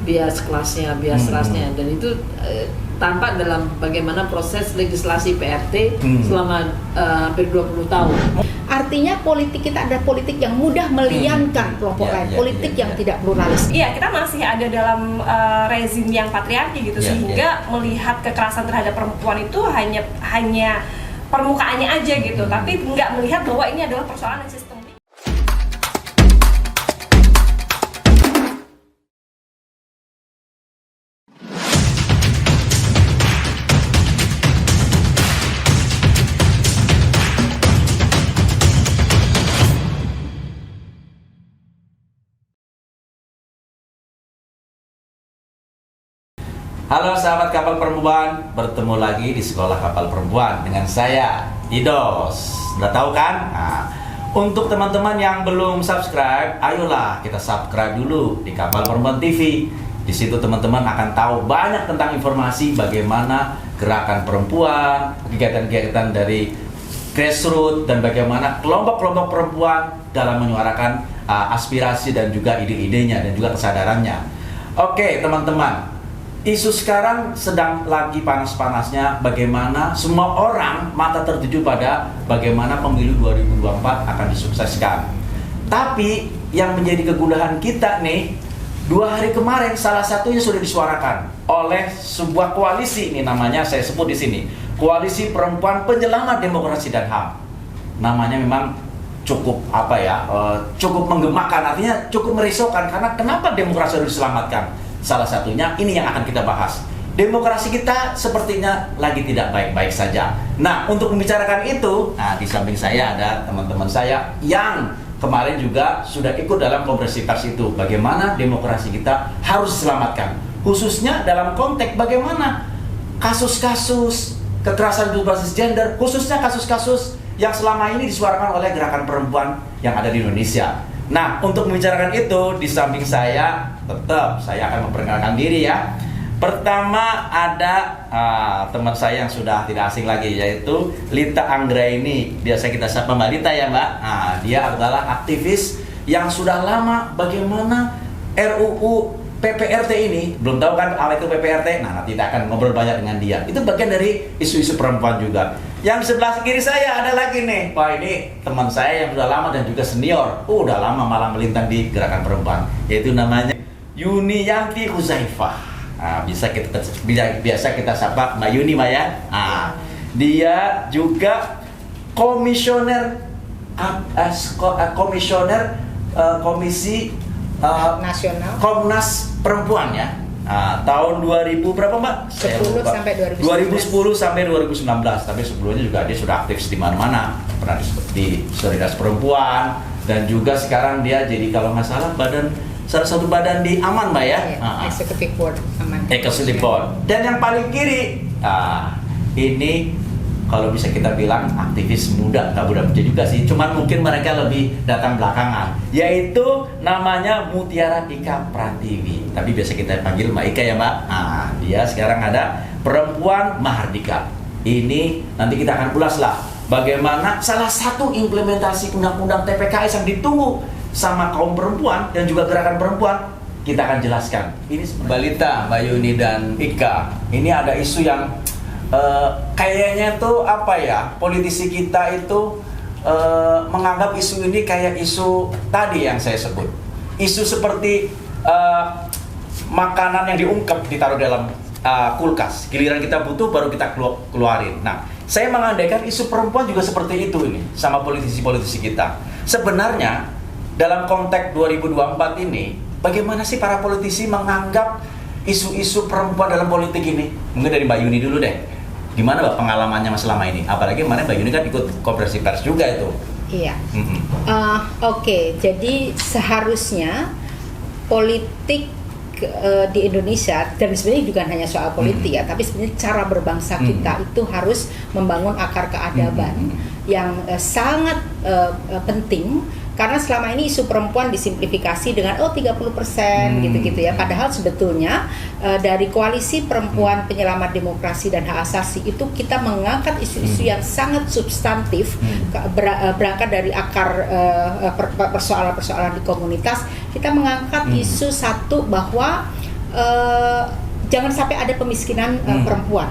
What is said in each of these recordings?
bias kelasnya, bias rasnya, dan itu tampak dalam bagaimana proses legislasi PRT selama hampir 20 tahun. Artinya politik kita ada politik yang mudah meliankan kelompok lain, politik yang tidak pluralis. Iya, kita masih ada dalam rezim yang patriarki gitu, sehingga melihat kekerasan terhadap perempuan itu hanya permukaannya aja gitu, tapi nggak melihat bahwa ini adalah persoalan yang sistemik. Halo sahabat kapal perempuan, bertemu lagi di Sekolah Kapal Perempuan dengan saya, Idos. Udah tahu kan? Nah, untuk teman-teman yang belum subscribe, ayolah kita subscribe dulu di Kapal Perempuan TV. Di situ teman-teman akan tahu banyak tentang informasi bagaimana gerakan perempuan, kegiatan-kegiatan dari grassroots, dan bagaimana kelompok-kelompok perempuan dalam menyuarakan aspirasi dan juga ide-idenya dan juga kesadarannya. Oke teman-teman, isu sekarang sedang lagi panas-panasnya bagaimana semua orang mata tertuju pada bagaimana pemilu 2024 akan disukseskan. Tapi yang menjadi kegundahan kita nih, 2 hari kemarin salah satunya sudah disuarakan oleh sebuah koalisi, ini namanya saya sebut di sini, Koalisi Perempuan Penyelamat Demokrasi dan HAM. Namanya memang cukup cukup menggemakan, artinya cukup merisaukan, karena kenapa demokrasi harus diselamatkan? Salah satunya ini yang akan kita bahas. Demokrasi kita sepertinya lagi tidak baik-baik saja. Nah, untuk membicarakan itu, di samping saya ada teman-teman saya yang kemarin juga sudah ikut dalam konferensi pers itu. Bagaimana demokrasi kita harus diselamatkan. Khususnya dalam konteks bagaimana kasus-kasus kekerasan berbasis gender, khususnya kasus-kasus yang selama ini disuarakan oleh gerakan perempuan yang ada di Indonesia. Nah, untuk membicarakan itu, di samping saya, tetap saya akan memperkenalkan diri ya. Pertama ada teman saya yang sudah tidak asing lagi, yaitu Lita Anggraini. Biasa kita sapa Mbak Lita ya Mbak. Dia adalah aktivis yang sudah lama bagaimana RUU PPRT ini. Belum tahu kan apa itu PPRT? Nah, nanti kita akan ngobrol banyak dengan dia. Itu bagian dari isu-isu perempuan juga. Yang di sebelah kiri saya ada lagi nih. Wah, ini teman saya yang sudah lama dan juga senior. Udah lama malah melintang di gerakan perempuan. Yaitu namanya Yuniyanti Huzaifah. Biasa kita sapa Mbak Yuni, Mbak ya. Dia juga komisioner Komisi Nasional Komnas Perempuan ya. Tahun 2000 berapa Mbak? 10 sampai 2010 sampai 2019. Tapi sebelumnya juga dia sudah aktif di mana-mana. Pernah di Solidaritas Perempuan, dan juga sekarang dia jadi kalau nggak salah salah satu badan di Aman Mbak ya. Executive Board Aman. Executive Board. Dan yang paling kiri, ini kalau bisa kita bilang aktivis muda, nggak muda juga sih, cuman mungkin mereka lebih datang belakangan, yaitu namanya Mutiara Ika Pratiwi, tapi biasa kita panggil Mbak Ika ya Mbak. Dia sekarang ada Perempuan Mahardika. Ini nanti kita akan ulas lah bagaimana salah satu implementasi undang-undang TPKS yang ditunggu sama kaum perempuan dan juga gerakan perempuan. Kita akan jelaskan. Ini Mbak Lita, Mbak Yuni dan Ika, ini ada isu yang kayaknya tuh politisi kita itu menganggap isu ini kayak isu tadi yang saya sebut, isu seperti makanan yang diungkep ditaruh dalam kulkas, giliran kita butuh baru kita keluarin. Nah, saya mengandaikan isu perempuan juga seperti itu ini sama politisi-politisi kita. Sebenarnya dalam konteks 2024 ini, bagaimana sih para politisi menganggap isu-isu perempuan dalam politik ini? Mungkin dari Mbak Yuni dulu deh. Gimana Mbak pengalamannya selama ini? Apalagi kemarin Mbak Yuni kan ikut konferensi pers juga itu. Iya. Oke, jadi seharusnya politik di Indonesia, dan sebenarnya bukan hanya soal politik ya, tapi sebenarnya cara berbangsa kita itu harus membangun akar keadaban yang sangat penting. Karena selama ini isu perempuan disimplifikasi dengan 30% gitu-gitu ya. Padahal sebetulnya dari Koalisi Perempuan Penyelamat Demokrasi dan Hak Asasi itu kita mengangkat isu-isu yang sangat substantif, berangkat dari akar persoalan-persoalan di komunitas. Kita mengangkat isu satu bahwa jangan sampai ada pemiskinan perempuan.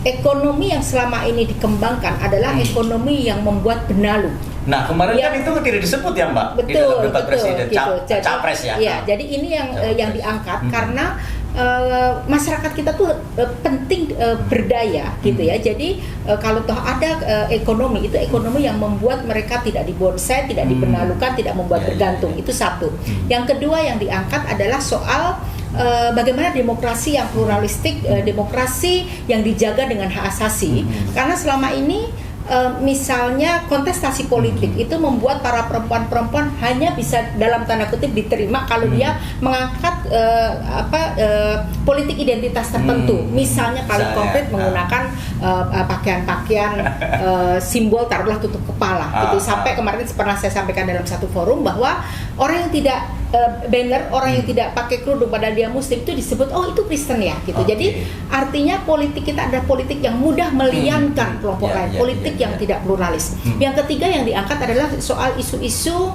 Ekonomi yang selama ini dikembangkan adalah ekonomi yang membuat benalu. Nah, kemarin kan itu tidak disebut ya, Mbak, di dalam debat presiden, gitu. capres ya. Iya, jadi ini yang diangkat karena masyarakat kita tuh penting berdaya gitu ya. Jadi kalau toh ada ekonomi, itu ekonomi yang membuat mereka tidak dibonsai, tidak dibenalukan, tidak membuat bergantung. Itu satu. Yang kedua yang diangkat adalah soal bagaimana demokrasi yang pluralistik, demokrasi yang dijaga dengan hak asasi. Karena selama ini misalnya kontestasi politik itu membuat para perempuan-perempuan hanya bisa dalam tanda kutip diterima kalau dia mengangkat politik identitas tertentu. Misalnya paling konkret menggunakan pakaian-pakaian simbol taruhlah tutup kepala gitu. Sampai kemarin pernah saya sampaikan dalam satu forum bahwa orang yang tidak banner, orang yang tidak pakai kerudung padahal dia muslim itu disebut itu Kristen ya gitu. Jadi artinya politik kita adalah politik yang mudah meliankan kelompok lain, politik yang tidak pluralis. Yang ketiga yang diangkat adalah soal isu-isu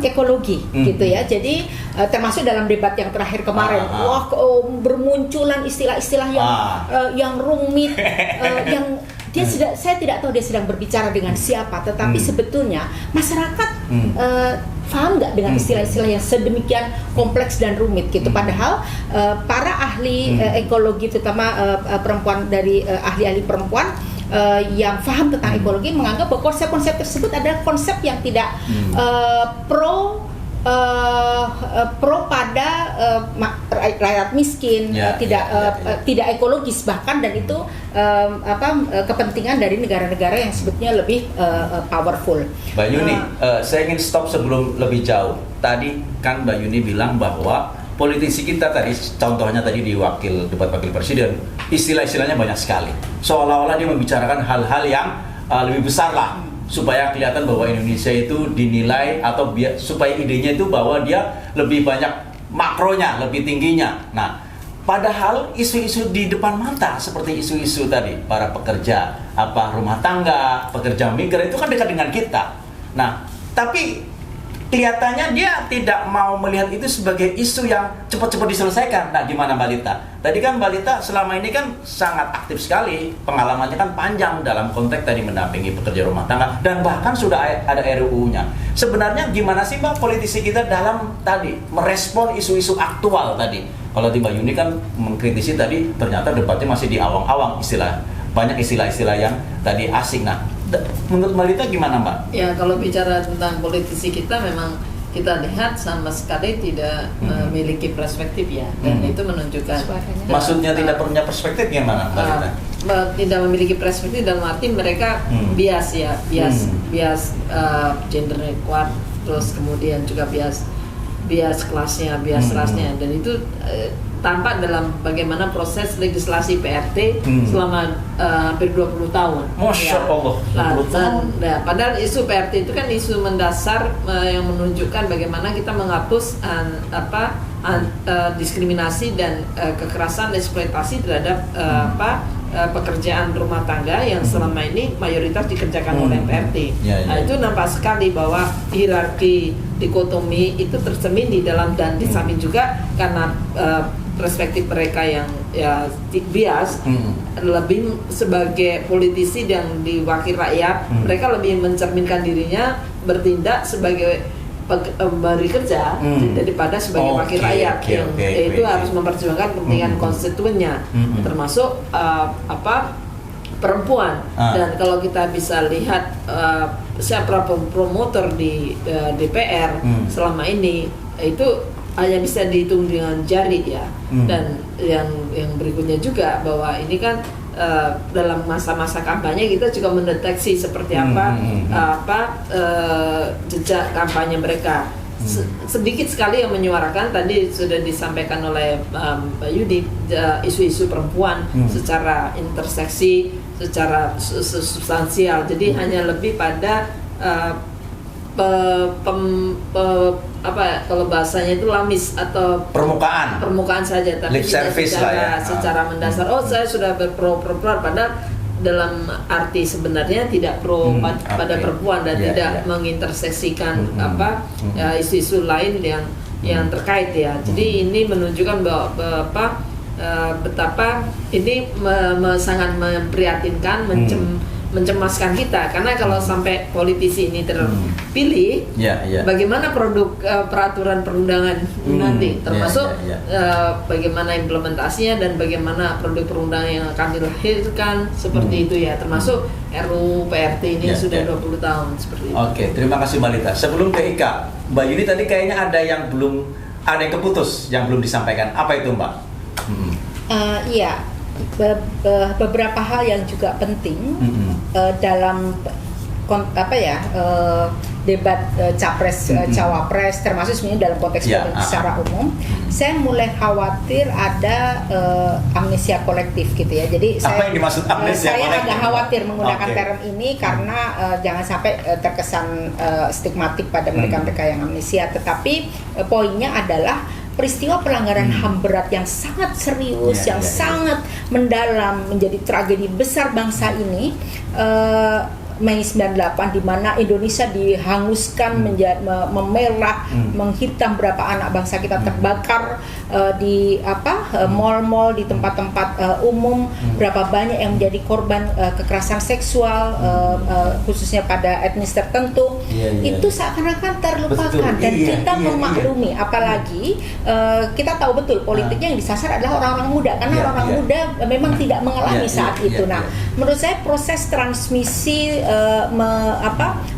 ekologi gitu ya. Jadi termasuk dalam debat yang terakhir kemarin, bermunculan istilah-istilah yang rumit, yang saya tidak tahu dia sedang berbicara dengan siapa, tetapi sebetulnya masyarakat paham nggak dengan istilah-istilah yang sedemikian kompleks dan rumit gitu. Padahal para ahli ekologi, terutama perempuan dari ahli-ahli perempuan yang paham tentang ekologi menganggap bahwa konsep-konsep tersebut adalah konsep yang tidak pro pada rakyat miskin, tidak ekologis bahkan, dan itu kepentingan dari negara-negara yang sebetulnya lebih powerful. Mbak Yuni, saya ingin stop sebelum lebih jauh. Tadi kan Mbak Yuni bilang bahwa politisi kita tadi, contohnya tadi di debat wakil presiden, istilah-istilahnya banyak sekali. Seolah-olah dia membicarakan hal-hal yang lebih besar lah, supaya kelihatan bahwa Indonesia itu dinilai, atau supaya idenya itu bahwa dia lebih banyak makronya, lebih tingginya. Nah, padahal isu-isu di depan mata seperti isu-isu tadi para pekerja rumah tangga, pekerja migran itu kan dekat dengan kita. Nah, tapi kelihatannya dia tidak mau melihat itu sebagai isu yang cepat-cepat diselesaikan. Nah, gimana Mbak Lita? Tadi kan Mbak Lita selama ini kan sangat aktif sekali, pengalamannya kan panjang dalam konteks tadi mendampingi pekerja rumah tangga, dan bahkan sudah ada RUU-nya. Sebenarnya gimana sih Mbak politisi kita dalam tadi merespon isu-isu aktual tadi? Kalau Mbak Yuni kan mengkritisi tadi, ternyata debatnya masih di awang-awang, banyak istilah-istilah yang tadi asing. Nah, menurut Mbak Lita gimana Mbak? Ya, kalau bicara tentang politisi kita, memang kita lihat sama sekali tidak memiliki perspektif ya, dan itu menunjukkan. Maksudnya tidak punya perspektif gimana Mbak Lita? Tidak memiliki perspektif dalam arti mereka bias gendernya kuat, terus kemudian juga bias kelasnya, bias rasnya, dan itu tampak dalam bagaimana proses legislasi PRT selama hampir 20 tahun. Masya Allah, 20 tahun. Padahal isu PRT itu kan isu mendasar yang menunjukkan bagaimana kita menghapus diskriminasi dan kekerasan, eksploitasi terhadap pekerjaan rumah tangga yang selama ini mayoritas dikerjakan oleh PRT. Nah, itu nampak sekali bahwa hierarki dikotomi itu tercermin di dalam, dan di samping juga karena perspektif mereka yang bias, lebih sebagai politisi dan diwakil rakyat, mereka lebih mencerminkan dirinya bertindak sebagai pemberi kerja daripada sebagai wakil rakyat yang itu harus memperjuangkan kepentingan konstituennya, termasuk perempuan. Dan kalau kita bisa lihat siapa promotor di DPR selama ini, itu hanya bisa dihitung dengan jari ya. Dan yang berikutnya juga bahwa ini kan dalam masa-masa kampanye kita juga mendeteksi seperti apa jejak kampanye mereka. Sedikit sekali yang menyuarakan, tadi sudah disampaikan oleh Mbak Yudi, isu-isu perempuan secara interseksi, secara substansial. Jadi hanya lebih pada kalau bahasanya itu lamis atau permukaan saja, tapi tidak secara mendasar. Saya sudah berpro-perempuan, padahal dalam arti sebenarnya tidak pro pada perempuan dan tidak menginterseksikan isu-isu lain yang yang terkait ya. Jadi ini menunjukkan bahwa betapa ini sangat memprihatinkan, mencemaskan kita, karena kalau sampai politisi ini terpilih, bagaimana produk peraturan perundangan nanti, termasuk bagaimana implementasinya dan bagaimana produk perundangan yang akan dilahirkan seperti itu ya, termasuk RUU PRT ini sudah 20 tahun seperti itu. Oke, terima kasih Mbak Lita. Sebelum ke Ika, Mbak Yuni tadi kayaknya ada yang keputus yang belum disampaikan. Apa itu Mbak? Iya. Beberapa hal yang juga penting dalam debat capres cawapres, termasuk sebenarnya dalam konteks politik secara umum. Saya mulai khawatir ada amnesia kolektif gitu ya. Jadi apa yang dimaksud amnesia saya kolektif? agak khawatir menggunakan term ini karena jangan sampai terkesan stigmatik pada mereka-mereka yang amnesia. Tetapi poinnya adalah peristiwa pelanggaran HAM berat yang sangat serius, sangat mendalam, menjadi tragedi besar bangsa ini, Mei 98, di mana Indonesia dihanguskan, memerah, menghitam, berapa anak bangsa kita terbakar di mall-mall, di tempat-tempat umum, berapa banyak yang menjadi korban kekerasan seksual, khususnya pada etnis tertentu, itu seakan-akan terlupakan. Dan kita memaklumi, apalagi kita tahu betul politiknya yang disasar adalah orang-orang muda, karena orang-orang muda memang tidak mengalami saat itu. Nah, menurut saya proses transmisi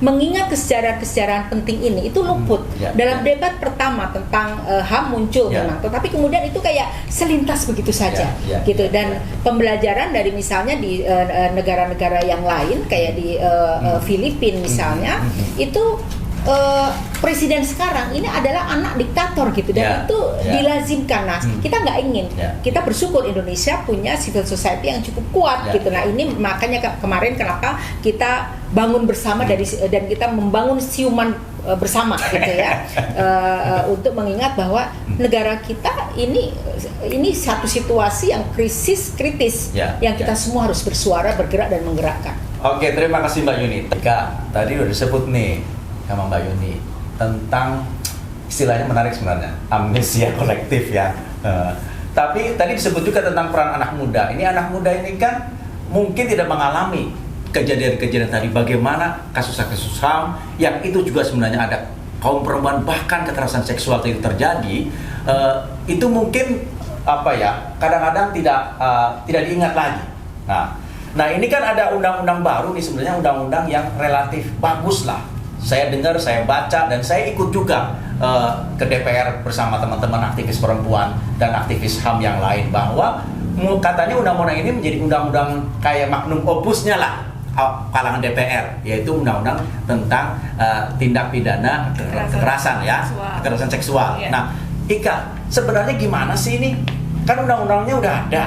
mengingat kesejarahan penting ini itu luput. Dalam debat pertama tentang HAM muncul memang, tetapi kemudian itu kayak selintas begitu saja gitu. Dan pembelajaran dari misalnya di negara-negara yang lain kayak di Filipina misalnya, itu presiden sekarang ini adalah anak diktator gitu, dan itu dilazimkan. Nah, kita nggak ingin, kita bersyukur Indonesia punya civil society yang cukup kuat gitu. Nah, ini makanya kemarin kenapa kita bangun bersama dan kita membangun siuman bersama gitu ya, untuk mengingat bahwa negara kita ini satu situasi yang kritis yang kita semua harus bersuara, bergerak dan menggerakkan. Oke, terima kasih Mbak Yuni. Ika, tadi udah disebut nih sama Mbak Yuni tentang istilahnya menarik sebenarnya, amnesia kolektif ya. Tapi tadi disebut juga tentang peran anak muda. Ini anak muda ini kan mungkin tidak mengalami kejadian-kejadian tadi, bagaimana kasus-kasus HAM yang itu juga sebenarnya ada kaum perempuan, bahkan kekerasan seksual itu terjadi. Itu mungkin kadang-kadang tidak diingat lagi. Nah ini kan ada undang-undang baru nih, sebenarnya undang-undang yang relatif bagus lah. Saya dengar, saya baca, dan saya ikut juga ke DPR bersama teman-teman aktivis perempuan dan aktivis HAM yang lain, bahwa katanya undang-undang ini menjadi undang-undang kayak magnum opusnya lah kalangan DPR, yaitu undang-undang tentang tindak pidana kekerasan seksual. Nah, Ika, sebenarnya gimana sih ini? Kan undang-undangnya udah ada.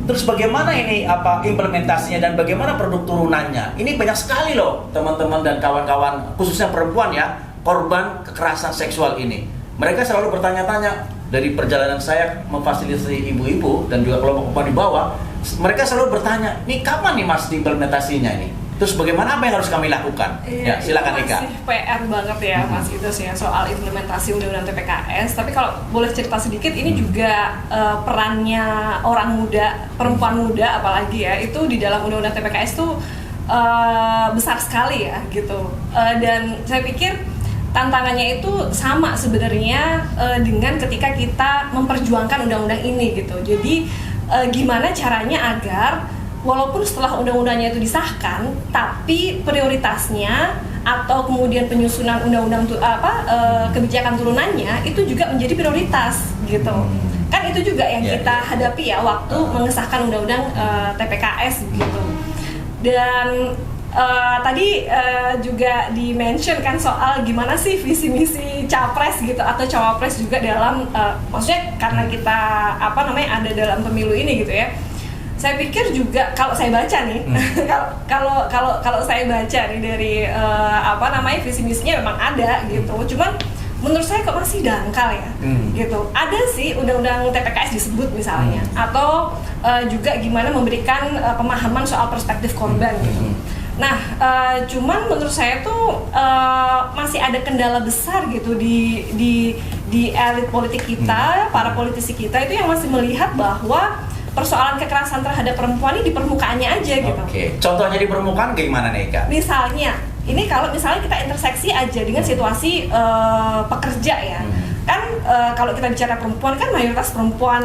Terus bagaimana ini implementasinya dan bagaimana produk turunannya? Ini banyak sekali loh teman-teman dan kawan-kawan, khususnya perempuan ya, korban kekerasan seksual ini. Mereka selalu bertanya-tanya, dari perjalanan saya memfasilitasi ibu-ibu dan juga kelompok perempuan di bawah, mereka selalu bertanya, nih kapan nih Mas implementasinya ini? Terus bagaimana, apa yang harus kami lakukan? Ya, silakan Ika. Masih PR banget ya Mas Idus ya soal implementasi Undang-Undang TPKS. Tapi kalau boleh cerita sedikit, ini juga perannya orang muda, perempuan muda apalagi ya, itu di dalam Undang-Undang TPKS itu besar sekali ya gitu. Dan saya pikir tantangannya itu sama sebenarnya dengan ketika kita memperjuangkan undang-undang ini gitu. Jadi gimana caranya agar walaupun setelah undang-undangnya itu disahkan, tapi prioritasnya atau kemudian penyusunan undang-undang kebijakan turunannya itu juga menjadi prioritas gitu. Kan itu juga yang kita hadapi ya waktu mengesahkan undang-undang TPKS gitu. Dan tadi juga di-mention kan soal gimana sih visi misi capres gitu atau cawapres juga dalam maksudnya karena kita ada dalam pemilu ini gitu ya. Saya pikir juga kalau saya baca nih, kalau saya baca nih dari visi misinya memang ada gitu. Cuman menurut saya kok masih dangkal ya, gitu. Ada sih undang-undang TPKS disebut misalnya, atau juga gimana memberikan pemahaman soal perspektif korban gitu. Nah, cuman menurut saya tuh masih ada kendala besar gitu di di elit politik kita, para politisi kita itu yang masih melihat bahwa persoalan kekerasan terhadap perempuan ini di permukaannya aja gitu. Oke. Contohnya di permukaan gimana nih Kak? Misalnya, ini kalau misalnya kita interseksi aja dengan situasi pekerja ya. Kan kalau kita bicara perempuan kan mayoritas perempuan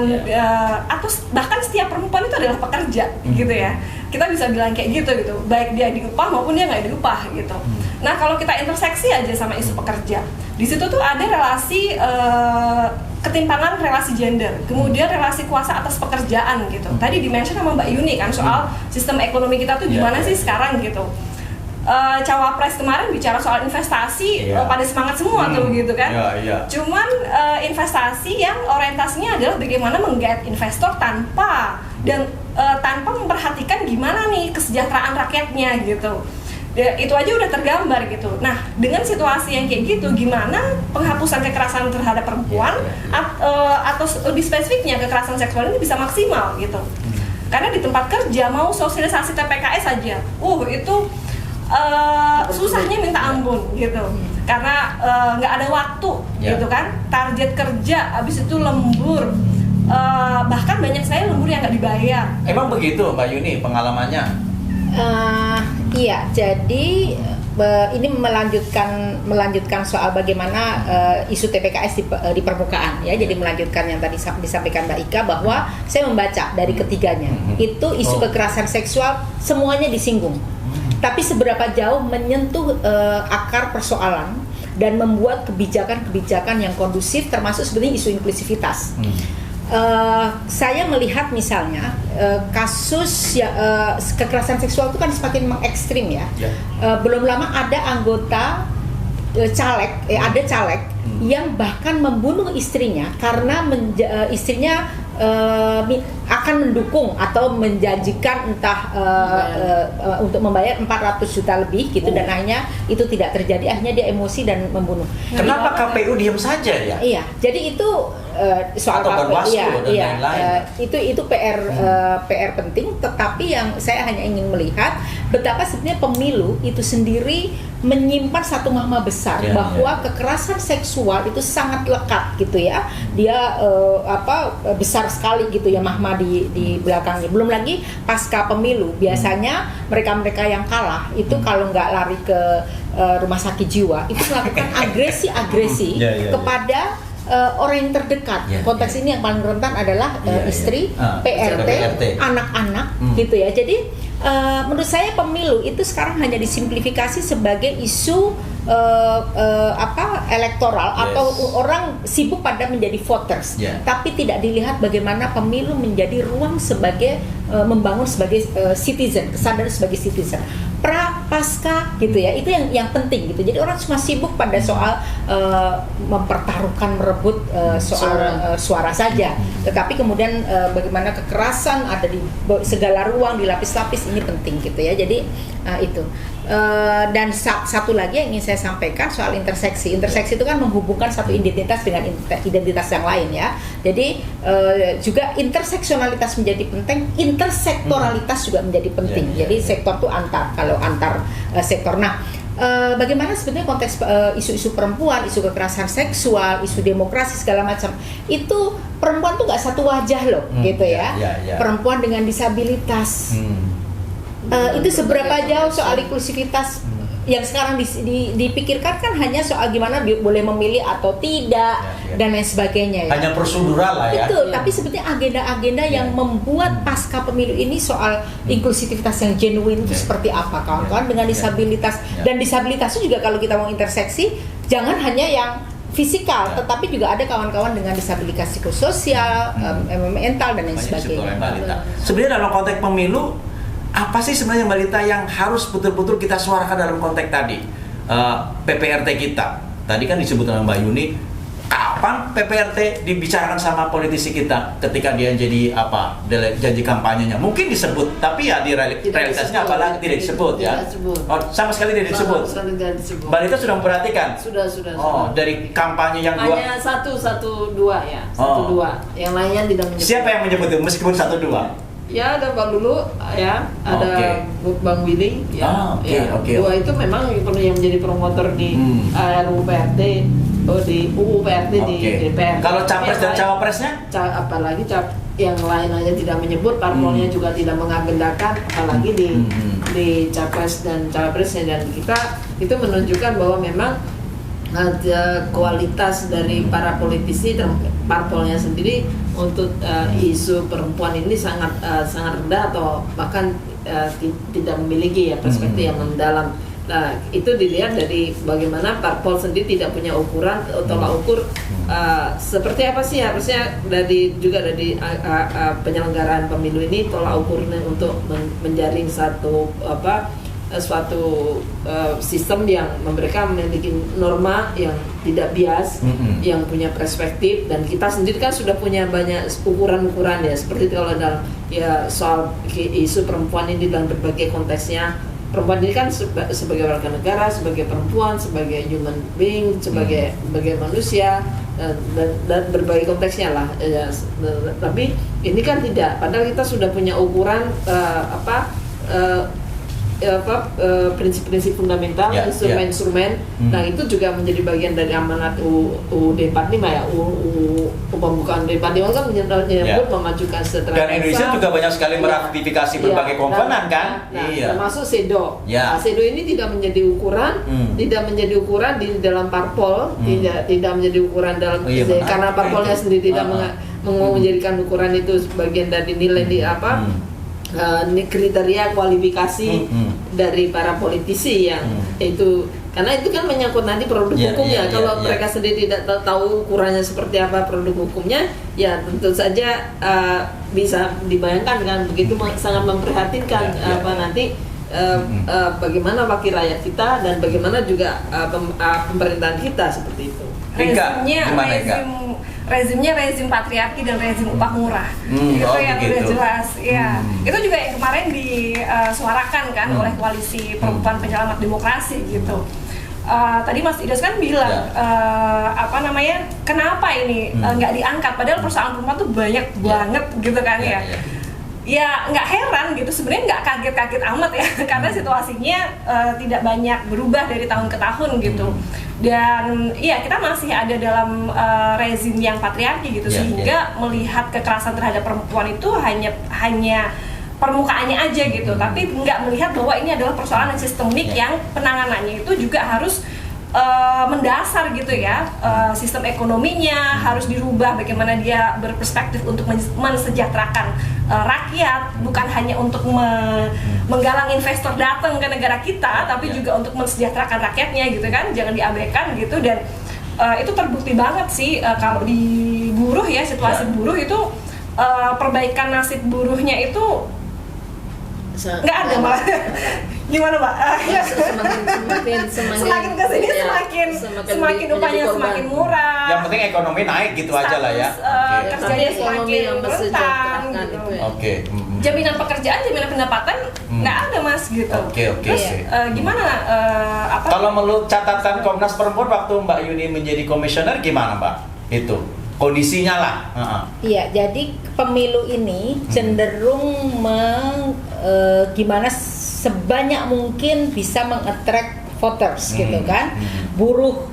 atau bahkan setiap perempuan itu adalah pekerja gitu ya. Kita bisa bilang kayak gitu, baik dia diupah maupun dia nggak diupah gitu. Nah kalau kita interseksi aja sama isu pekerja, di situ tuh ada relasi ketimpangan relasi gender, kemudian relasi kuasa atas pekerjaan gitu. Tadi dimention sama Mbak Yuni kan soal sistem ekonomi kita tuh gimana sih sekarang gitu. Cawapres kemarin bicara soal investasi, pada semangat semua tuh gitu kan. Cuman investasi yang orientasinya adalah bagaimana menggait investor tanpa memperhatikan gimana nih kesejahteraan rakyatnya gitu. Itu aja udah tergambar gitu. Nah, dengan situasi yang kayak gitu, gimana penghapusan kekerasan terhadap perempuan atau lebih spesifiknya kekerasan seksual ini bisa maksimal gitu. Karena di tempat kerja mau sosialisasi TPKS aja, itu susahnya minta ampun gitu. Karena nggak ada waktu gitu kan. Target kerja, habis itu lembur. Bahkan banyak saya lembur yang nggak dibayar. Emang begitu Mbak Yuni pengalamannya? Iya, jadi ini melanjutkan soal bagaimana isu TPKS di permukaan ya. Jadi melanjutkan yang tadi disampaikan Mbak Ika bahwa saya membaca dari ketiganya itu isu kekerasan seksual semuanya disinggung. Tapi seberapa jauh menyentuh akar persoalan dan membuat kebijakan-kebijakan yang kondusif termasuk sebenarnya isu inklusivitas. Saya melihat misalnya kasus kekerasan seksual itu kan semakin mengekstrim ya. Belum lama ada anggota caleg yang bahkan membunuh istrinya karena istrinya akan mendukung atau menjanjikan entah untuk membayar 400 juta lebih gitu dan akhirnya itu tidak terjadi, akhirnya dia emosi dan membunuh. Kenapa KPU diam saja ya? Iya, jadi itu soal itu PR penting, tetapi yang saya hanya ingin melihat betapa sebenarnya pemilu itu sendiri menyimpan satu mahma besar bahwa kekerasan seksual itu sangat lekat gitu ya. Dia besar sekali gitu ya mahma di belakangnya. Belum lagi pasca pemilu biasanya mereka yang kalah itu kalau nggak lari ke rumah sakit jiwa itu melakukan agresi kepada orang yang terdekat. Konteks ini yang paling rentan adalah istri, PRT, anak-anak gitu ya. Jadi menurut saya pemilu itu sekarang hanya disimplifikasi sebagai isu elektoral atau orang sibuk pada menjadi voters, tapi tidak dilihat bagaimana pemilu menjadi ruang sebagai membangun sebagai citizen, kesadaran sebagai citizen. Pasca gitu ya, itu yang penting gitu. Jadi orang cuma sibuk pada soal mempertaruhkan merebut soal suara saja, tetapi kemudian bagaimana kekerasan ada di segala ruang, di lapis-lapis, ini penting gitu ya. Jadi itu dan satu lagi yang ingin saya sampaikan soal interseksi itu kan menghubungkan satu identitas dengan identitas yang lain ya. Jadi juga interseksionalitas menjadi penting, intersektoralitas juga menjadi penting. Jadi sektor itu antar sektor. Nah, bagaimana sebenarnya konteks isu-isu perempuan, isu kekerasan seksual, isu demokrasi segala macam itu perempuan tuh nggak satu wajah loh, gitu ya. Perempuan dengan disabilitas. Itu seberapa jauh soal inklusivitas yang sekarang dipikirkan kan hanya soal gimana boleh memilih atau tidak dan lain sebagainya ya. Hanya prosedural lah ya. Betul, tapi sebetulnya agenda-agenda yang membuat pasca pemilu ini soal inklusivitas yang genuine itu seperti apa kawan-kawan dengan disabilitas. Dan disabilitas itu juga kalau kita mau interseksi jangan hanya yang fisikal, tetapi juga ada kawan-kawan dengan disabilitas psikososial, mental dan lain sebagainya. Sebenarnya dalam konteks pemilu apa sih sebenarnya Mbak Lita yang harus betul-betul kita suarakan dalam konteks tadi PPRT kita? Tadi kan disebut oleh Mbak Yuni, kapan PPRT dibicarakan sama politisi kita ketika dia jadi janji kampanyenya? Mungkin disebut, tapi ya di realitasnya apalagi tidak disebut ya. Sama sekali tidak disebut. Mbak Lita sudah memperhatikan? Sudah. Dari kampanye yang hanya dua ya, dua. Yang lainnya tidak menyebut. Siapa yang menyebut itu meskipun 1-2? Ya ada Bang Lulu ya, ada Bang Willy ya. Dua itu memang yang menjadi promotor di RUU PRT. di UU PRT di DPR. Kalau capres dan cawapresnya? Apalagi yang lain aja tidak menyebut, parpolnya juga tidak mengagendakan, apalagi di capres dan cawapresnya. Dan kita itu menunjukkan bahwa memang kualitas dari para politisi dan parpolnya sendiri untuk isu perempuan ini sangat rendah atau bahkan tidak memiliki perspektif yang mendalam. Nah, itu dilihat dari bagaimana parpol sendiri tidak punya ukuran atau tolak ukur seperti apa sih harusnya dari penyelenggaraan pemilu ini tolak ukurnya untuk menjaring suatu sistem yang mereka memiliki norma yang tidak bias, yang punya perspektif, dan kita sendiri kan sudah punya banyak ukuran-ukuran ya, seperti kalau dalam soal isu perempuan ini dalam berbagai konteksnya. Perempuan ini kan sebagai warga negara, sebagai perempuan, sebagai human being, sebagai manusia, dan berbagai konteksnya lah. Tapi ini kan tidak. Padahal kita sudah punya ukuran prinsip-prinsip fundamental, instrumen-instrumen. Nah, itu juga menjadi bagian dari amanat UUD 45 ya. Pembukaan UUD 45 kan menyebut memajukan kesejahteraan. Dan Indonesia juga banyak sekali meratifikasi berbagai konvenan kan? Termasuk SEDO. Ya. Nah, SEDO ini tidak menjadi ukuran di dalam parpol, tidak menjadi ukuran dalam karena parpolnya sendiri tidak menjadikan ukuran itu sebagian dari nilai kriteria kualifikasi dari para politisi yang itu, karena itu kan menyangkut nanti produk hukumnya. Kalau mereka sendiri tidak tahu ukurannya seperti apa produk hukumnya, ya tentu saja bisa dibayangkan kan begitu sangat memprihatinkan nanti bagaimana wakil rakyat kita dan bagaimana juga pemerintahan kita seperti itu. Rezimnya rezim patriarki dan rezim upah murah. Itu yang udah jelas. Ya. Itu juga yang kemarin disuarakan kan oleh Koalisi Perempuan Penyelamat Demokrasi gitu. Tadi Mas Idos kan bilang kenapa ini nggak diangkat, padahal persoalan perempuan tuh banyak banget gitu kan ya. Ya nggak heran gitu, sebenarnya nggak kaget-kaget amat ya karena situasinya tidak banyak berubah dari tahun ke tahun gitu. Dan iya, kita masih ada dalam rezim yang patriarki gitu, sehingga melihat kekerasan terhadap perempuan itu hanya permukaannya aja gitu, tapi nggak melihat bahwa ini adalah persoalan yang sistemik yang penanganannya itu juga harus mendasar gitu ya. Sistem ekonominya harus dirubah, bagaimana dia berperspektif untuk mensejahterakan rakyat, bukan hanya untuk menggalang investor datang ke negara kita, tapi juga untuk mensejahterakan rakyatnya gitu kan, jangan diabaikan gitu. Dan itu terbukti banget sih kalau di buruh ya, situasi buruh itu perbaikan nasib buruhnya itu nggak ada malah. Gimana Mbak? Semakin kesini semakin upahnya semakin murah. Yang penting ekonomi naik gitu aja lah ya. Kerjanya semakin rentan gitu. Jaminan pekerjaan, jaminan pendapatan nggak ada Mas gitu. Terus gimana? Kalau menurut catatan Komnas Perempuan waktu Mbak Yuni menjadi komisioner gimana Mbak? Itu kondisinya lah. Iya, jadi pemilu ini cenderung gimana sebanyak mungkin bisa mengattract voters gitu kan. Buruh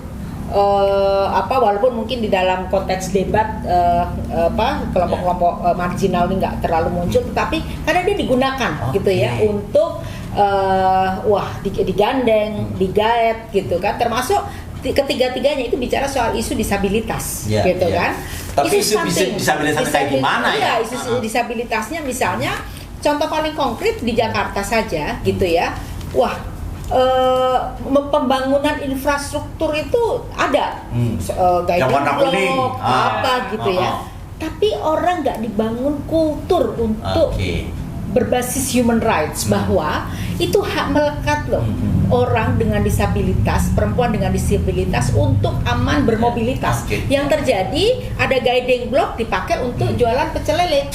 walaupun mungkin di dalam konteks debat kelompok-kelompok marginal ini nggak terlalu muncul, tetapi karena dia digunakan gitu ya untuk digandeng, digaet gitu kan, termasuk ketiga-tiganya itu bicara soal isu disabilitas gitu kan. Tapi isu disabilitasnya kayak gimana ya? Isu disabilitasnya misalnya contoh paling konkret di Jakarta saja gitu ya. Pembangunan infrastruktur itu ada, guiding block gitu ya. Tapi orang nggak dibangun kultur untuk berbasis human rights, bahwa itu hak melekat loh orang dengan disabilitas, perempuan dengan disabilitas untuk aman bermobilitas. Yang terjadi ada guiding block dipakai untuk jualan pecel lele,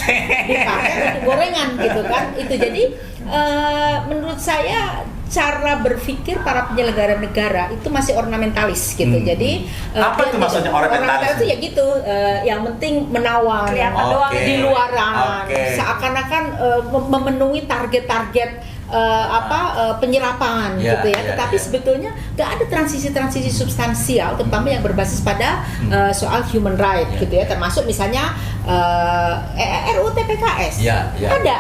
dipakai untuk gorengan gitu kan. Itu jadi menurut saya cara berpikir para penyelenggara negara itu masih ornamentalis gitu. Jadi apa itu maksudnya ornamentalis? Itu ya gitu, yang penting menawan, kelihatan doang di luaran, seakan-akan memenuhi target-target penyerapan gitu ya. Tetapi sebetulnya nggak ada transisi substansial, terutama yang berbasis pada soal human right gitu ya, termasuk misalnya RUU TPKS ada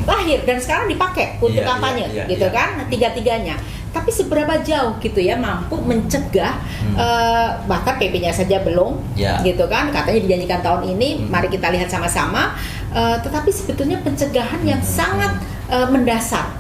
lahir dan sekarang dipakai untuk kampanye gitu kan, tiga-tiganya. Tapi seberapa jauh gitu ya mampu mencegah bahkan PP-nya saja belum gitu kan, katanya dijanjikan tahun ini, mari kita lihat sama-sama. Tetapi sebetulnya pencegahan yang sangat mendasar.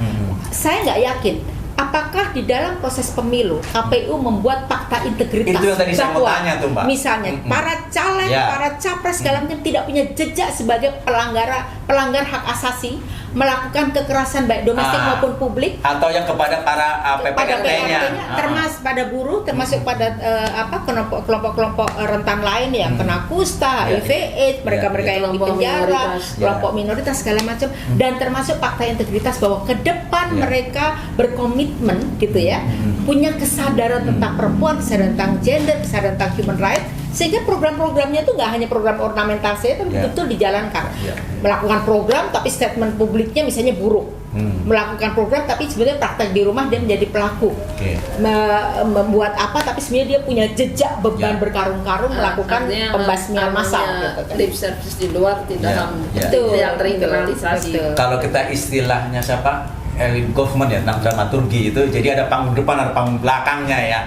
Saya nggak yakin apakah di dalam proses pemilu KPU membuat fakta integritas itu yang tadi saya mau tanya tuh, Mbak. Misalnya para caleg, para capres segala macam tidak punya jejak sebagai pelanggar hak asasi, melakukan kekerasan baik domestik maupun publik, atau yang kepada para PPRT-nya, termasuk pada buruh, termasuk pada kelompok-kelompok rentan lain yang kena kusta, HIV/AIDS, mereka-mereka yang dipenjara, kelompok minoritas segala macam, dan termasuk fakta integritas bahwa ke depan mereka berkomitmen gitu ya, punya kesadaran tentang perempuan, kesadaran tentang gender, kesadaran tentang human rights, sehingga program-programnya itu nggak hanya program ornamental saja, tapi betul dijalankan. Melakukan program tapi statement publiknya misalnya buruk, melakukan program tapi sebenarnya praktek di rumah dia menjadi pelaku, membuat apa tapi sebenarnya dia punya jejak beban berkarung-karung melakukan pembasmian massal gitu kan. Lip service di luar tidak terinternalisasi. Kalau kita istilahnya siapa? Elit government ya, tentang dramaturgi itu, jadi ada panggung depan, ada panggung belakangnya ya.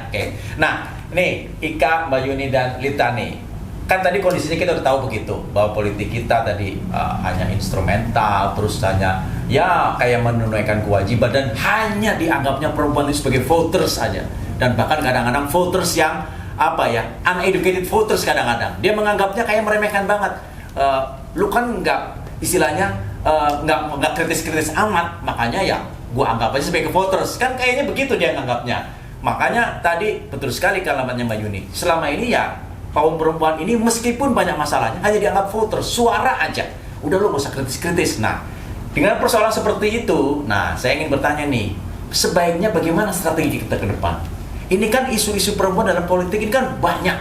Nah, nih Ika, Mbak Yuni dan Lita nih, kan tadi kondisinya kita udah tahu begitu bahwa politik kita tadi hanya instrumental, terus hanya ya kayak menunaikan kewajiban dan hanya dianggapnya perempuan itu sebagai voters saja, dan bahkan kadang-kadang voters yang uneducated voters kadang-kadang dia menganggapnya kayak meremehkan banget. Lu kan nggak istilahnya nggak kritis-kritis amat, makanya ya gua anggap aja sebagai voters, kan kayaknya begitu dia nganggapnya. Makanya tadi betul sekali kalimatnya Mbak Yuni, selama ini ya kaum perempuan ini meskipun banyak masalahnya hanya dianggap voters, suara aja, udah lu gak usah kritis-kritis. Nah, dengan persoalan seperti itu, nah saya ingin bertanya nih, sebaiknya bagaimana strategi kita ke depan? Ini kan isu-isu perempuan dalam politik ini kan banyak,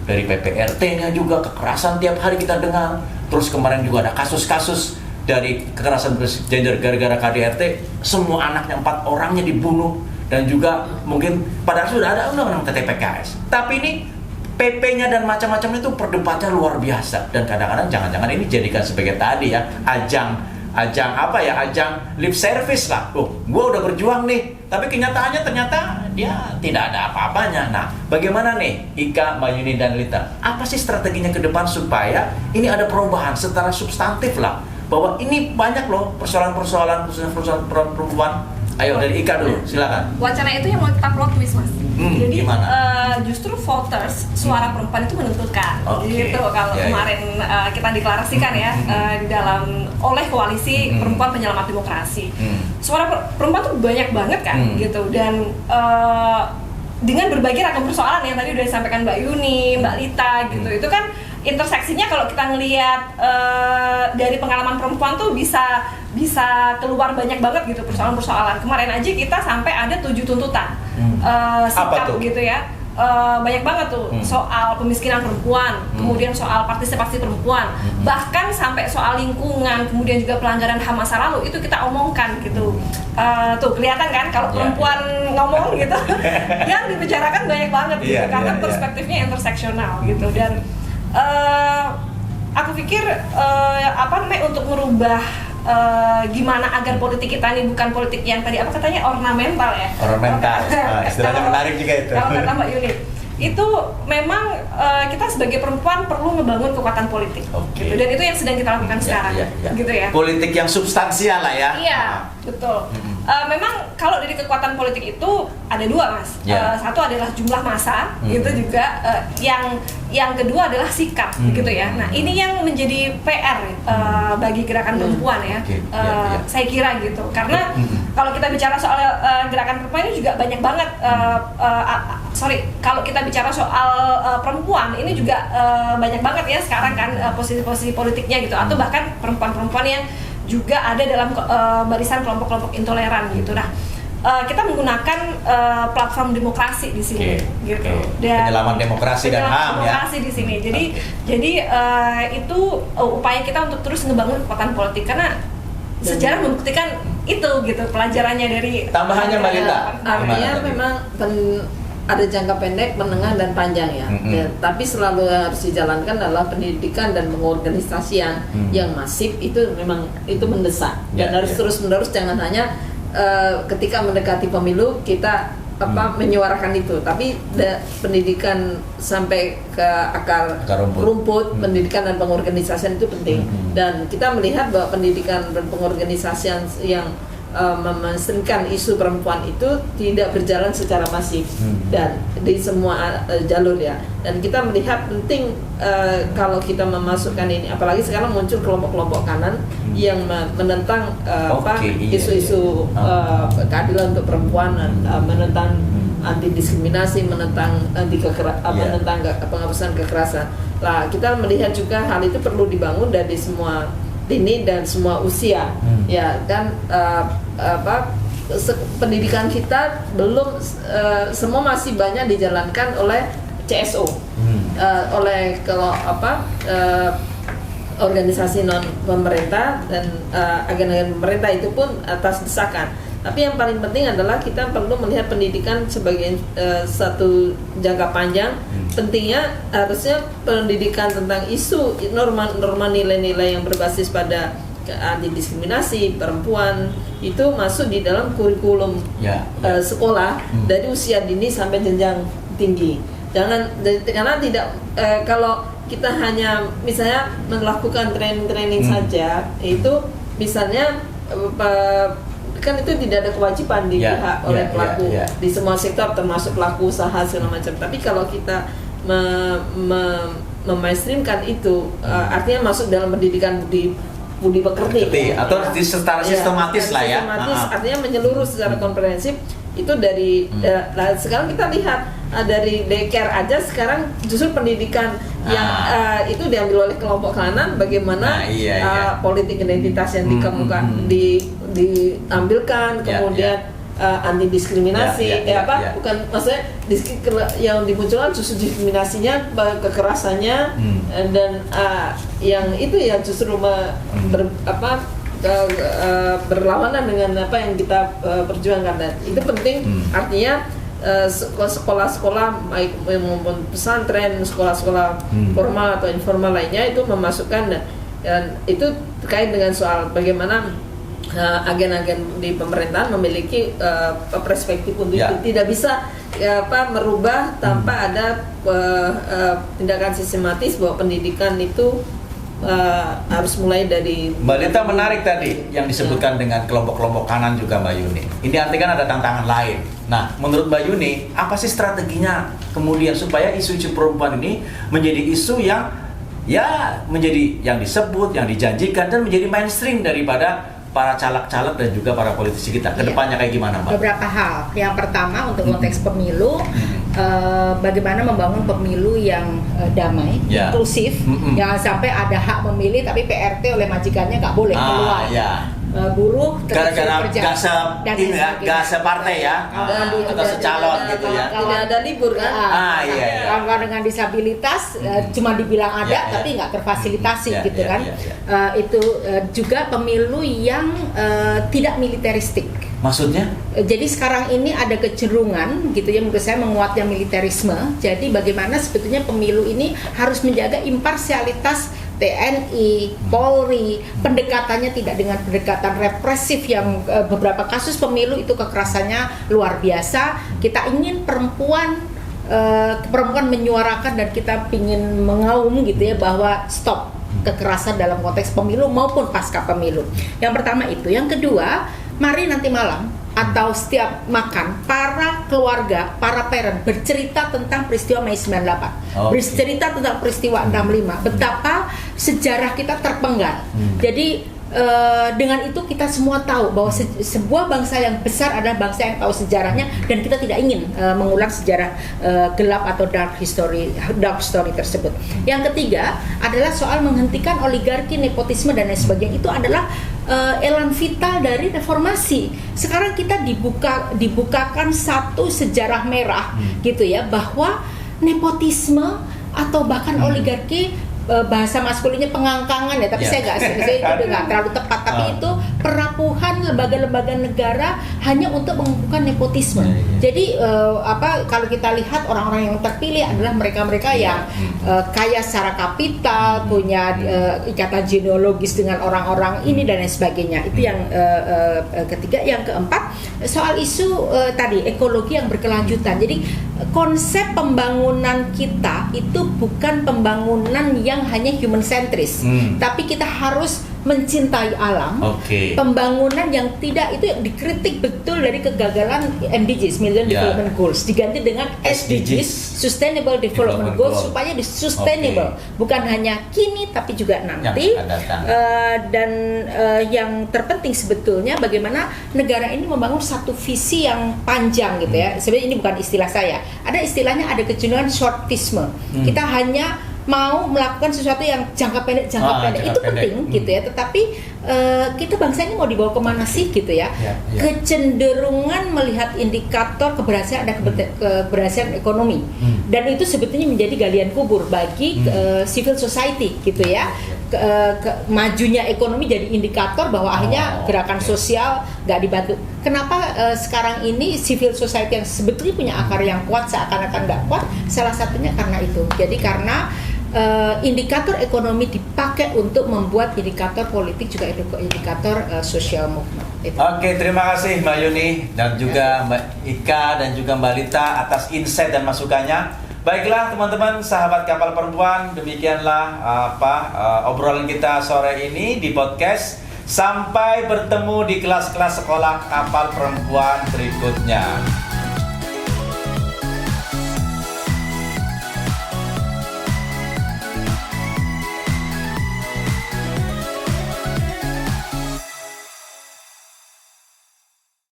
dari PPRT-nya juga kekerasan tiap hari kita dengar, terus kemarin juga ada kasus-kasus dari kekerasan gender gara-gara KDRT, semua anaknya 4 orangnya dibunuh, dan juga mungkin padahal sudah ada undang-undang TPKS. Tapi ini PP-nya dan macam-macam itu perdebatannya luar biasa, dan kadang-kadang jangan-jangan ini dijadikan sebagai tadi ya ajang lip service lah. Gua udah berjuang nih, tapi kenyataannya ternyata dia tidak ada apa-apanya. Nah, bagaimana nih Ika, Mbak Yuni dan Lita? Apa sih strateginya ke depan supaya ini ada perubahan secara substantif lah, bahwa ini banyak loh persoalan-persoalan khususnya perempuan. Ayo dari Ika dulu, silakan. Wacana itu yang mau kita plot twist, Mas. Jadi justru voters, suara perempuan itu menentukan. Gitu kalau kemarin kita deklarasikan ya di dalam oleh koalisi perempuan penyelamat demokrasi. Suara perempuan tuh banyak banget kan gitu, dan dengan berbagai ragam persoalan yang tadi udah disampaikan Mbak Yuni, Mbak Lita gitu. Itu kan interseksinya kalau kita ngelihat dari pengalaman perempuan tuh bisa keluar banyak banget gitu persoalan-persoalan. Kemarin aja kita sampai ada 7 tuntutan sikap gitu ya. Banyak banget tuh soal pemiskinan perempuan, kemudian soal partisipasi perempuan, bahkan sampai soal lingkungan, kemudian juga pelanggaran HAM masa lalu itu kita omongkan gitu. Tuh kelihatan kan kalau perempuan ngomong gitu, yang dibicarakan banyak banget gitu, karena perspektifnya interseksional gitu. Dan aku pikir untuk merubah gimana agar politik kita ini bukan politik yang tadi apa katanya ornamental ya. Ornamental. Istilahnya menarik juga itu. Kalau kata Mbak Yuni, itu memang kita sebagai perempuan perlu ngebangun kekuatan politik. Gitu. Dan itu yang sedang kita lakukan sekarang. Gitu ya. Politik yang substansial lah ya. Iya, betul. Memang kalau dari kekuatan politik itu ada 2, Mas. Satu adalah jumlah massa, itu juga yang kedua adalah sikap, gitu ya. Nah, ini yang menjadi PR bagi gerakan perempuan ya. Saya kira gitu. Karena kalau kita bicara soal gerakan perempuan ini juga banyak banget. Kalau kita bicara soal perempuan ini juga banyak banget ya sekarang kan posisi-posisi politiknya gitu, atau bahkan perempuan-perempuan yang juga ada dalam barisan kelompok-kelompok intoleran gitu. Nah, kita menggunakan platform demokrasi di sini, gitu. Dan penyelaman demokrasi dan HAM demokrasi di sini. Jadi itu upaya kita untuk terus ngebangun kekuatan politik, karena sejarah membuktikan itu gitu pelajarannya dari Tambahannya Mbak Lita. Artinya memang ada jangka pendek, menengah dan panjang ya. Tapi selalu harus dijalankan adalah pendidikan dan pengorganisasian yang masif itu memang itu mendesak dan harus terus-menerus, jangan hanya ketika mendekati pemilu kita menyuarakan itu, tapi pendidikan sampai ke akar rumput, pendidikan dan pengorganisasian itu penting. Dan kita melihat bahwa pendidikan dan pengorganisasian yang mementingkan isu perempuan itu tidak berjalan secara masif dan di semua jalur ya. Dan kita melihat penting kalau kita memasukkan ini, apalagi sekarang muncul kelompok-kelompok kanan yang menentang isu-isu keadilan untuk perempuan, menentang anti diskriminasi, menentang menentang penghapusan kekerasan. Lah kita melihat juga hal itu perlu dibangun dari semua lini dan semua usia ya, dan pendidikan kita belum semua masih banyak dijalankan oleh CSO, oleh organisasi non pemerintah dan agen-agen pemerintah, itu pun atas desakan. Tapi yang paling penting adalah kita perlu melihat pendidikan sebagai satu jangka panjang. Pentingnya harusnya pendidikan tentang isu norma nilai-nilai yang berbasis pada anti diskriminasi perempuan itu masuk di dalam kurikulum sekolah dari usia dini sampai jenjang tinggi. Karena tidak kalau kita hanya misalnya melakukan training saja, itu misalnya kan itu tidak ada kewajiban di pihak oleh pelaku di semua sektor termasuk pelaku usaha segala macam. Tapi kalau kita memainstreamkan itu artinya masuk dalam pendidikan budi pekerti atau secara sistematis lah ya. Artinya menyeluruh secara komprehensif itu dari sekarang kita lihat dari daycare aja sekarang justru pendidikan yang itu diambil oleh kelompok kanan, bagaimana politik identitas yang ditampilkan, kemudian anti diskriminasi, bukan maksudnya yang dimunculkan justru diskriminasinya, kekerasannya, dan yang itu ya justru berlawanan dengan apa yang kita perjuangkan, dan itu penting. Artinya sekolah-sekolah baik maupun pesantren, sekolah-sekolah formal atau informal lainnya itu memasukkan, dan itu terkait dengan soal bagaimana agen-agen di pemerintahan memiliki perspektif untuk itu. Tidak bisa merubah tanpa ada tindakan sistematis bahwa pendidikan itu harus mulai dari. Mbak Lita menarik tadi yang disebutkan dengan kelompok-kelompok kanan juga Mbak Yuni. Ini artinya kan ada tantangan lain. Nah, menurut Mbak Yuni, apa sih strateginya kemudian supaya isu-isu perempuan ini menjadi isu yang menjadi yang disebut, yang dijanjikan, dan menjadi mainstream daripada para caleg-caleg dan juga para politisi kita? Kedepannya kayak gimana Mbak? Beberapa hal. Yang pertama untuk konteks pemilu, bagaimana membangun pemilu yang damai, inklusif, jangan sampai ada hak memilih tapi PRT oleh majikannya nggak boleh keluar. Buruh gara-gara gak separtai atau secalon gitu ya. Tidak ada libur kan? Kawan dengan disabilitas cuma dibilang ada tapi nggak terfasilitasi gitu kan. Itu juga pemilu yang tidak militeristik. Maksudnya? Jadi sekarang ini ada kecenderungan gitu ya, menurut saya menguatnya militerisme. Jadi bagaimana sebetulnya pemilu ini harus menjaga imparsialitas TNI, Polri, pendekatannya tidak dengan pendekatan represif yang beberapa kasus pemilu itu kekerasannya luar biasa. Kita ingin perempuan menyuarakan, dan kita ingin mengaum gitu ya bahwa stop kekerasan dalam konteks pemilu maupun pasca pemilu. Yang pertama itu. Yang kedua, mari nanti malam atau setiap makan para keluarga, para parent bercerita tentang peristiwa Mei 98, bercerita tentang peristiwa 65, betapa sejarah kita terpenggal. Jadi dengan itu kita semua tahu bahwa sebuah bangsa yang besar adalah bangsa yang tahu sejarahnya, dan kita tidak ingin mengulang sejarah gelap atau dark story tersebut. Yang ketiga adalah soal menghentikan oligarki, nepotisme dan lain sebagainya. Itu adalah elan vital dari reformasi. Sekarang kita dibukakan satu sejarah merah gitu ya, bahwa nepotisme atau bahkan oligarki, bahasa maskulinnya pengangkangan ya, tapi saya nggak terlalu tepat, tapi itu perapuhan lembaga-lembaga negara hanya untuk mengumpulkan nepotisme. Jadi kalau kita lihat orang-orang yang terpilih adalah mereka-mereka yang kaya secara kapital, punya ikatan genealogis dengan orang-orang ini dan lain sebagainya. Itu yang ketiga. Yang keempat, soal isu tadi ekologi yang berkelanjutan. Jadi konsep pembangunan kita itu bukan pembangunan yang hanya human centris, tapi kita harus mencintai alam. Pembangunan yang tidak itu yang dikritik betul dari kegagalan MDGs, Million Development Goals, diganti dengan SDGs, Sustainable Development Goals, supaya sustainable, bukan hanya kini tapi juga nanti. Dan yang terpenting sebetulnya bagaimana negara ini membangun satu visi yang panjang gitu ya. Sebenarnya ini bukan istilah saya. Ada istilahnya, ada kecenderungan shortisme. Kita hanya mau melakukan sesuatu yang jangka pendek itu penting gitu ya, tetapi kita bangsa ini mau dibawa kemana sih gitu ya. Kecenderungan melihat indikator keberhasilan, ada keberhasilan ekonomi, dan itu sebetulnya menjadi galian kubur bagi civil society gitu ya. Majunya ekonomi jadi indikator bahwa akhirnya gerakan sosial nggak dibantu. Kenapa sekarang ini civil society yang sebetulnya punya akar yang kuat seakan-akan nggak kuat? Salah satunya karena itu. Jadi karena indikator ekonomi dipakai untuk membuat indikator politik, juga indikator social movement. Oke, terima kasih Mbak Yuni dan juga Mbak Ika dan juga Mbak Lita atas insight dan masukannya. Baiklah teman-teman sahabat Kapal Perempuan, demikianlah obrolan kita sore ini di podcast. Sampai bertemu di kelas-kelas sekolah Kapal Perempuan berikutnya.